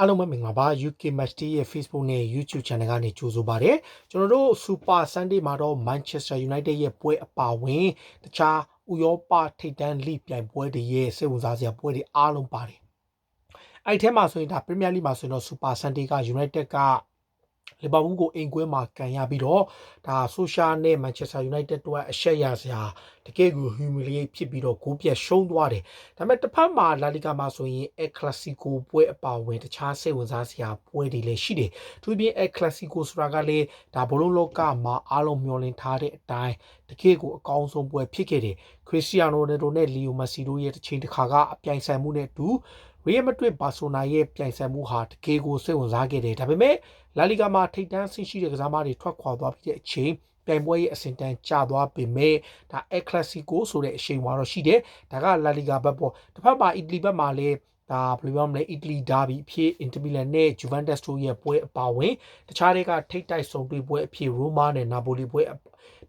အားလုံးပဲမင်္ဂလာပါ UK Match Day ရဲ့ Facebook နဲ့ YouTube Channel ကနေကြိုဆိုပါရစေကျွန်တော်တို့ Super Sunday မှာတော့ Manchester United ရဲ့ပွဲအပါဝင်တခြားဥရောပထိပ်တန်းလိပြိုင်ပွဲတွေရဲ့စိတ်ဝင်စားစရာပွဲတွေအားလုံးပါတယ်အဲ့ဒီထဲမှာဆိုရင်ဒါ Premier League မှာဆိုရင်တော့ Super Sunday က United ကလီဗာပူးကိုအိမ်ကွင်းမှာကန်ရပြီးတော့ဒါဆိုရှာနဲ့ Manchester United တို့ကအရှက်ရစရာတကယ်ကို humiliate ဖြစ်ပြီးတော့ဂိုးပြတ်ရှုံးသွားတယ်ဒါပေမဲ့တစ်ဖက်မှာ La Liga မှာဆိုရင် El Clasico ပွဲအပါဝင်တခြားစိတ်ဝင်စားစရာပွဲတွေလည်းရှိတယ်သူပြင် El Clasico ဆိုတာကလည်းဒါဘလုံးလောကမှာအားလုံးမျှော်လင့်ထားတဲ့အတိုင်းတကယ်ကိုအကောင်းဆုံးပွဲဖြစ်ခဲ့တယ် Cristiano Ronaldo နဲ့ Leo Messi တို့ရဲ့တစ်ချိန်တစ်ခါကအပြိုင်ဆိုင်မှုနဲ့အတူReal Madrid Barcelona ရဲ့ပြိုင်ဆိုင်မှုဟာတကယ်ကိုစိတ်ဝင်စားခဲ့တယ်ဒါပေမဲ့La Liga မှာထိပ်တန်းဆင့်ရှိတဲ့ကစားသမားတွေထွက်ခွာသွားပြီးတဲ့အချိန်ပြိုင်ပွဲရဲ့အဆင့်တန်းကျသွားပေမဲ့ဒါ El Clasico ဆိုတဲ့အချိန်မှာတော့ရှိတယ်ဒါက La Liga ဘက်ပေါ့တစ်ဖက်မှာ Italy ဘက်မှာလည်းဒါဘယ်လိုပြောမလဲ Italy derby အဖြစ် Inter Milan နဲ့ Juventus တို့ရဲ့ပွဲအပါဝင်တခြားတွေကထိပ်တိုက်ဆုံတွေ့ပွဲအဖြစ် Roma နဲ့ Napoli ပွဲ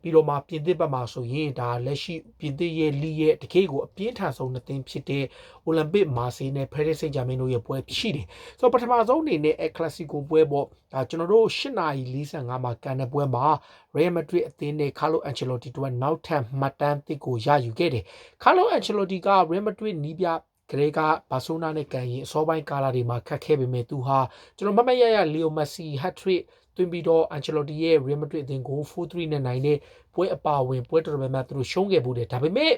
ပြီးတော့မှပြင်သစ်ဘက်မှာဆိုရင်ဒါလက်ရှိပြင်သစ်ရဲ့လိရဲ့တကယ်ကိုအပြင်းထန်ဆုံးနှစ်သင်းဖြစ်တဲ့ Olympic Marseille နဲ့ Paris Saint-Germain တို့ရဲ့ပွဲရှိတယ်ဆိုတော့ပထမဆုံးအနေနဲ့ El Clasico ပွဲပေါ့ဒါကျွန်တော်တို့8:45မှာကန်တဲ့ပွဲမှာ Real Madrid အသင်းနဲ့ Carlo Ancelotti တို့ကနောက်ထပ်မှတ်တမ်းသစ်ကိုရယူခဲ့တယ် Carlo Ancelotti က Real Madrid နီးပြကလေးကဘာဆိုနာနဲ့ကန်ရင်အစောပိုင်းကာလာတွေမှာခတ်ခဲ့ပေမဲ့သူဟာကျွန်တော်မမရရ Leo Messi hat-trick သွင်းပြီးတော့ Ancelotti ရဲ့ Real Madrid အသင်းကို 4-3 နဲ့နိုင်တဲ့ပွဲအပါဝင်ပွဲတော်တော်များများသူတို့ရှုံးခဲ့ဘူးတယ်ဒါပေမဲ့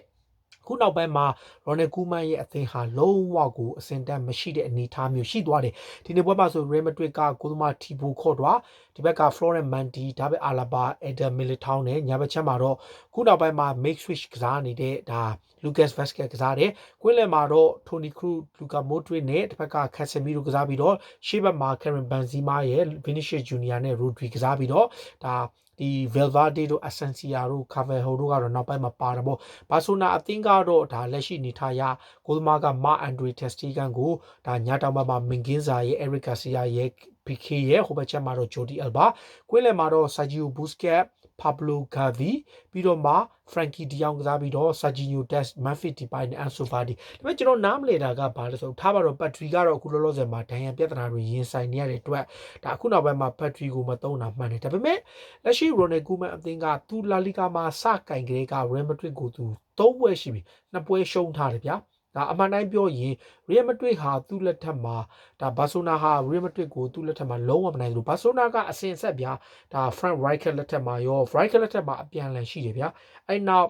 ခုနောက်ပိုင်းမှာ Ronald Koeman ရဲ့အသင်းဟာလုံးဝကိုအစင်တန်းမရှိတဲ့အနေအထားမျိုးရှိသွားတယ်ဒီနေ့ပွဲမှာဆို Real Madrid ကကိုသမား Thibaut Courtois ဒီဘက်က Florent Mendy ဒါပဲ Alaba Eder Militao နဲ့ညာဘက်ချက်မှာတော့ခုနောက်ပိုင်းမှာ make switch ကစားနေတဲ့ဒါ Lucas Vazquez ကစားတယ်ကွင်းလယ်မှာတော့ Toni Kroos Luka Modric နဲ့တစ်ဖက်က Casemiro ကစားပြီးတော့ရှေ့ဘက်မှာ Karim Benzema ရဲ့ Vinicius Junior နဲ့ Rodri ကစားပြီးတော့ဒါဒီ Valverde တို့ Asensio တို့ Carvajal တို့ကတော့နောက်ပိုင်းမှာပါတယ်ပေါ့ဘာဆိုနာအသင်းကတော့ဒါလက်ရှိနေထားရကိုသမားက Marc Andre ter Stegen ကိုဒါညတောင်ဘက်မှာ Mingueza ရဲ့ Eric Garcia ရဲ့ PK ရဲ့ဟိုဘက်ချက်မှာတော့ Jordi Alba ကွင်းလယ်မှာတော့ Sergio Busquets Pablo Gavi ပြီးတော့မှ Frankie De Jong ကစားပြီးတော့ Sergio Dest Memphis Depay နဲ့ Ansu Fati ဒါပေမဲ့ကျွန်တော်နားမလည်တာကဘာလဲဆိုတော့ထားပါတော့ Patri ကတော့အခုလောလောဆယ်မှာဒဏ်ရာပြဿနာတွေရင်ဆိုင်နေရတဲ့အတွက်ဒါအခုနောက်ပိုင်းမှာ Patri ကိုမသုံးတာမှန်တယ်ဒါပေမဲ့လက်ရှိ Ronald Koeman အသင်းကသူ La Liga မှာစကင်ကလေးက Real Madrid ကိုသူ3ပွဲရှိပြီ2ပွဲရှုံးထားတယ်ဗျာဒါအမှန်တိုင်းပြောရင် Real Madrid ဟာသူ့လက်ထက်မှာဒါ Barcelona ဟာ Real Madrid ကိုသူ့လက်ထက်မှာလုံးဝမနိုင်ဘူး Barcelona ကအစင်ဆက်ဗျာဒါ Frank Rijkaard လက်ထက်မှာရော Rijkaard လက်ထက်မှာအပြန်အလှန်ရှိတယ်ဗျာအဲ့နောက်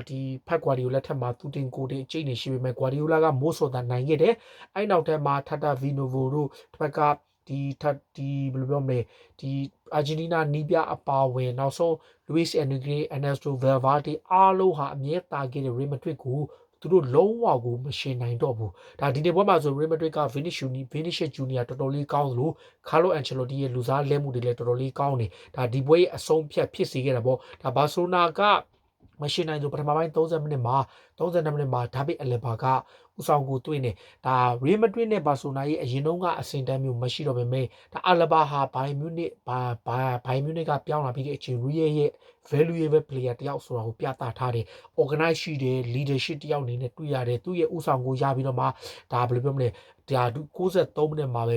ဒီဖက် Guardiola လက်ထက်မှာသူတင်ကိုတင်အကျိတ်နေရှိပေမဲ့ Guardiola ကမိုးစော်တာနိုင်ခဲ့တယ်အဲ့နောက်ထဲမှာ Tata Vinovo တို့တစ်ဖက်ကဒီဘယ်လိုပြောမလဲဒီအာဂျင်တီးနားနီးပြအပါဝင်နောက်ဆုံး Luis Enrique Ernesto Valverde အားလုံးဟာအမြဲတာခဲ့တဲ့ Real Madrid ကိုသူတို့လုံးဝကိုမရှင်နိုင်တော့ဘူးဒါဒီနေ့ပွဲမှာဆို Real Madrid က Vinicius Junior တော်တော်လေးကောင်းသလို Carlo Ancelotti ရဲ့လူစားလဲမှုတွေလည်းတော်တော်လေးကောင်းတယ်ဒါဒီပွဲရဲ့အဆုံးဖြတ်ဖြစ်စေခဲ့တာပေါ့ဒါဘာဆိုနာကမရှင်နိုင်ဆိုပထမပိုင်း30မိနစ်မှာ32မိနစ်မှာဒါဗစ်အလက်ဘာကဦးဆောင်ကိုတွေ့နေဒါ Real Madrid နဲ့ Barcelona ရဲ့အရင်တုန်းကအဆင့်တန်းမျိုးမရှိတော့ပေမဲ့ဒါအလက်ဘာဟာဘိုင်မြူနစ်ကပြောင်းလာပြီးတဲ့အချိန် Real ရဲ့ valuable player တယောက်ဆိုတာကိုပြသထားတယ် organize ရှိတယ် leadership တယောက်အနေနဲ့တွေ့ရတယ်သူ့ရဲ့ဦးဆောင်ကိုရပြီးတော့မှဒါဘယ်လိုပြောမလဲဒါ63မိနစ်မှာပဲ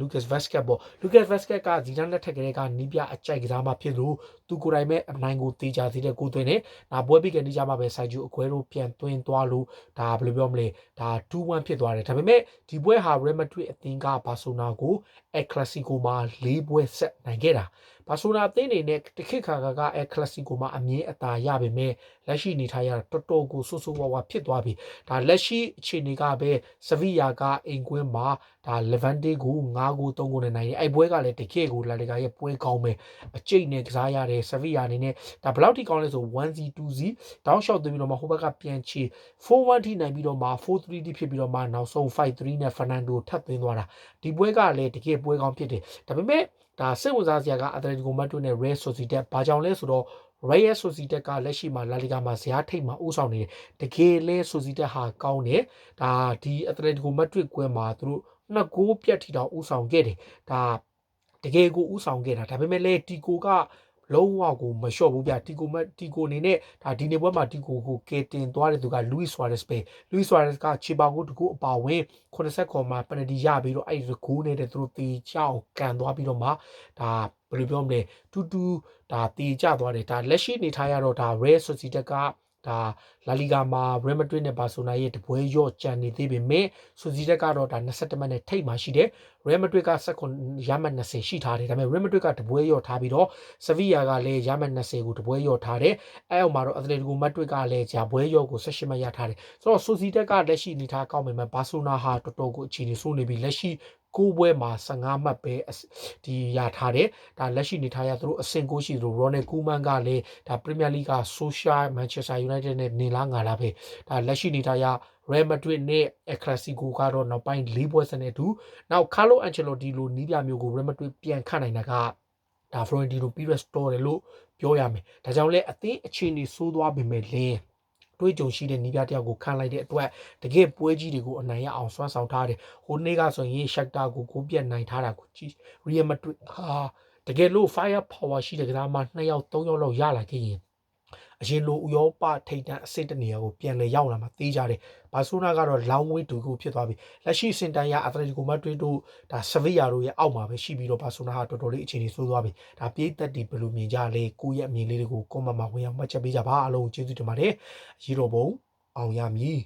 Lucas Vazquez ပေါ့ Lucas Vazquez ကဇီဒန်လက်ထက်ကလေးကနီးပြအကြိုက်ကစားမှဖြစ်လို့သူကိုယ်တိုင်ပဲအနိုင်ကိုတေးကြသေးတဲ့ကိုသွင်းနေဒါပွဲပြီးကနေကြမှာပဲ Sergio Aguero ပြန်သွင်းသွားလို့ဒါဘယ်လိုပြောမလဲဒါ 2-1 ဖြစ်သွားတယ်ဒါပေမဲ့ဒီပွဲဟာ Real Madrid အသင်းက Barcelona ကို El Clasico မှာ4ပွဲဆက်နိုင်ခဲ့တာ Barcelona အသင်းအနေနဲ့တခစ်ခါက El Clasico မှာအမြင်အသာရပေမဲ့လက်ရှိနေထားရတော်တော်ကိုဆိုးဆိုးဝါးဝါဖြစ်သွားပြီဒါလက်ရှိအခြေအနေကပဲ Sevilla ကအိမ်ကွင်းမှာဒါ Levante ကို5-3နဲ့နိုင်တယ်အဲ့ပွဲကလည်းတကယ်ကို La Liga ရဲ့ပွဲကောင်းပဲအကျိတ်နဲ့ကစားရတယ် Sevilla အနေနဲ့ဒါဘယ်လောက်ထိကောင်းလဲဆို 1-0 2-0တောင်းလျှောက်သွင်းပြီးတော့မှဟိုဘက်ကပြန်ချေ 4-1 ထိနိုင်ပြီးတော့မှ 4-3 ထိဖြစ်ပြီးတော့မှနောက်ဆုံး 5-3 နဲ့ Fernando ထပ်သွင်းသွားတာဒီပွဲကလည်းတကယ်ပွဲကောင်းဖြစ်တယ်ဒါပေမဲ့ဒါစိတ်ဝင်စားစရာက Atletico Madrid နဲ့ Real Sociedad ဘာကြောင့်လဲဆိုတော့ Real Sociedad ကလက်ရှိမှာ La Liga မှာဇယားထိပ်မှာဦးဆောင်နေတယ်တကယ်လဲ Sociedad ဟာကောင်းတယ်ဒါဒီ Atletico Madrid ကွင်းမှာသူတို့2ဂိုးပြတ်ထီတောင်ဦးဆောင်ခဲ့တယ်ဒါတကယ်ကိုဦးဆောင်ခဲ့တာဒါပေမဲ့လဲတီကိုက လုံးဝကိုမလျှော့ဘူးဗျတီကိုအနေနဲ့ဒါဒီနေ့ပွဲမှာတီကိုကိုကဲတင်သွားတဲ့သူကလူးစ်ဆွာရက်စ်ပဲလူးစ်ဆွာရက်စ်ကခြေပါကိုတကူအပါဝင်80ခေါ်မှာပနတီရပြီးတော့အဲ့ဒီဂိုးနေတဲ့သူတို့တေချောက်ကန်သွားပြီးတော့မှဒါဘယ်လိုပြောမလဲတူဒါတေချသွားတယ်ဒါလက်ရှိနေထားရတော့ဒါ Real Sociedad ကဒါလာလီဂါမှာ Real Madrid နဲ့ Barcelona ရဲ့တပွဲရော့ကြံနေသေးပေမဲ့ Sociedad ကတော့ဒါ21မှတ်နဲ့ထိပ်မှာရှိတယ် Real Madrid က19ရမှတ်20ရှိထားတယ်ဒါပေမဲ့ Real Madrid ကတပွဲရော့ထားပြီးတော့ Sevilla ကလည်းရမှတ်20ကိုတပွဲရော့ထားတယ်အဲအောက်မှာတော့ Atletico Madrid ကလည်းဂျာပွဲရော့ကို18မှတ်ရထားတယ်ဆိုတော့ Sociedad ကလက်ရှိအနေထားကောင်းပေမဲ့ Barcelona ဟာတော်တော်ကိုအခြေအနေဆိုးနေပြီလက်ရှိကိုပွဲမှာ15မှတ်ပဲဒီရထားတယ်ဒါလက်ရှိနေထားရသူတို့အဆင့်ကိုရှိသူတို့ Ronald Koeman ကလည်းဒါ Premier League က Social Manchester United နဲ့နေလားငါလားပဲဒါလက်ရှိနေထားရ Real Madrid နဲ့ El Clasico ကတော့နောက်ပိုင်း၄ပွဲစနဲ့တူနောက် Carlo Ancelotti လိုနီးပြမျိုးကို Real Madrid ပြန်ခန့်နိုင်တာကဒါ Florentino Perez တော်တယ်လို့ပြောရမယ်ဒါကြောင့်လဲအသင်းအခြေအနေဆိုးသွားပေမဲ့လင်းတွေးကြုံရှိတဲ့နီးပြတယောက်ကိုခန့်လိုက်တဲ့အတွက်တကယ်ပွဲကြီးတွေကိုအနိုင်ရအောင်စွမ်းဆောင်ထားတယ်ဟိုနေ့ကဆိုရင်ရှက်တာကိုကိုပြတ်နိုင်ထားတာကိုကြည့် Real Madrid ဟာတကယ်လို့ fire power ရှိတဲ့ကစားမ2ယောက်3ယောက်လောက်ရလာခဲ့ရင်အရင်လိုဥရောပထိပ်တန်းအဆင့်တနေရာကိုပြန်လဲရောက်လာမှာသိကြတယ်ဘာဆိုနာကတော့လောင်းဝေးတူကိုဖြစ်သွားပြီလက်ရှိစင်တန်ရအက်တလက်တီကိုမက်ဒရစ်တို့ဒါဆဗီယာတို့ရဲ့အောက်မှာပဲရှိပြီးတော့ဘာဆိုနာကတော်တော်လေးအခြေအနေဆိုးသွားပြီဒါပြည်သက်တီဘယ်လိုမြင်ကြလဲကိုယ့်ရဲ့အမြင်လေးတွေကိုကွန်မန့်မှာဝင်အောင်မှတ်ချက်ပေးကြပါအားလုံးကျေးဇူးတင်ပါတယ်ရေတော်ဘုံအောင်ရမည်